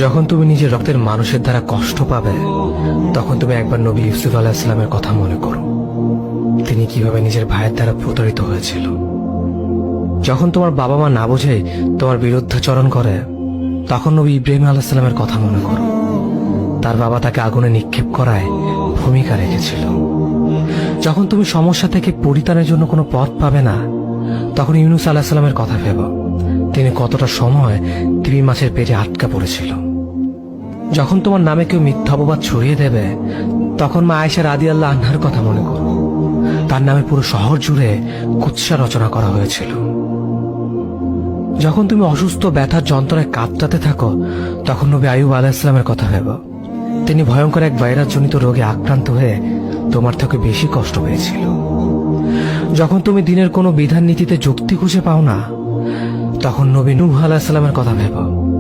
যখন তুমি নিজের রক্তের মানুষের দ্বারা কষ্ট পাবে, তখন তুমি একবার নবী ইউসুফ আলাইহিস সালামের কথা মনে করো। তিনি কিভাবে নিজের ভাইয়ের দ্বারা প্রতারিত হয়েছিল। যখন তোমার বাবা মা না বুঝে তোমার বিরুদ্ধাচরণ করে, তখন নবী ইব্রাহিম আলাইহিস সালামের কথা মনে করো। তার বাবা তাকে আগুনে নিক্ষেপ করায় ভূমিকা রেখেছিল। যখন তুমি সমস্যা থেকে পরিত্রাণের জন্য কোনো পথ পাবে না, তখন ইউনূস আলাইহিস সালামের কথা ভেবো। তিনি কতটা সময় তিমি মাছের পেটে আটকা পড়েছিল। যখন তোমার নামে কেউ মিথ্যা অপবাদ ছড়িয়ে দেবে, তখন মা আয়েশা রাদিয়াল্লাহু আনহার কথা মনে করো। তার নামে পুরো শহর জুড়ে কুৎসা রচনা করা হয়েছিল। যখন তুমি অসুস্থ ব্যথার যন্ত্রণায় কাঁপতে থাকো, তখন নবী আইয়ুব আলাইহিস সালামের কথা ভেবো। তিনি ভয়ঙ্কর এক ভাইরাসজনিত রোগে আক্রান্ত হয়ে তোমার থেকে বেশি কষ্ট পেয়েছিল। যখন তুমি দিনের কোনো বিধান নীতিতে যুক্তি খুঁজে পাও না, তখন নবী নূহ আলাইহিস সালামের কথা ভেবো।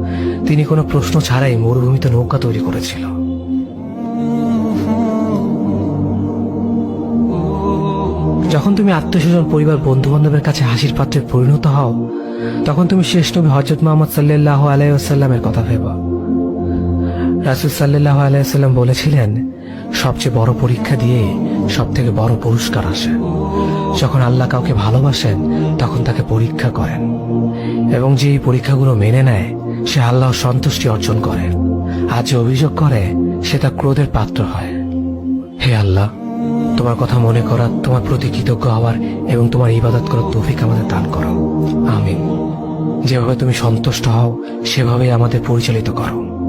তিনি কোনো প্রশ্ন ছাড়াই মরুভূমিতে নৌকা তৈরি করেছিল। যখন তুমি আত্মীয়স্বজন, পরিবার, বন্ধু বান্ধবের কাছে হাসির পাত্রে পরিণত হও, তখন তুমি শেষ নবী হযরত মুহাম্মদ সাল্লাল্লাহু আলাইহি ওয়াসাল্লামের কথা ভেবো। রাসূল সাল্লাল্লাহু আলাইহি ওয়াসাল্লাম বলেছিলেন, সবচেয়ে বড় পরীক্ষা দিয়ে সবথেকে বড় পুরস্কার আসে। যখন আল্লাহ কাউকে ভালোবাসেন, তখন তাকে পরীক্ষা করেন, এবং যে এই পরীক্ষাগুলো মেনে নেয়, সে আল্লাহর সন্তুষ্টি অর্জন করে। আর যে অভিযোগ করে, সে তার ক্রোধের পাত্র হয়। হে আল্লাহ, তোমার কথা মনে করা, তোমার প্রতি কৃতজ্ঞ হওয়ার এবং তোমার ইবাদত করার তৌফিক আমাদের দান করো। আমিন। যেভাবে তুমি সন্তুষ্ট হও, সেভাবেই আমাদের পরিচালিত করো।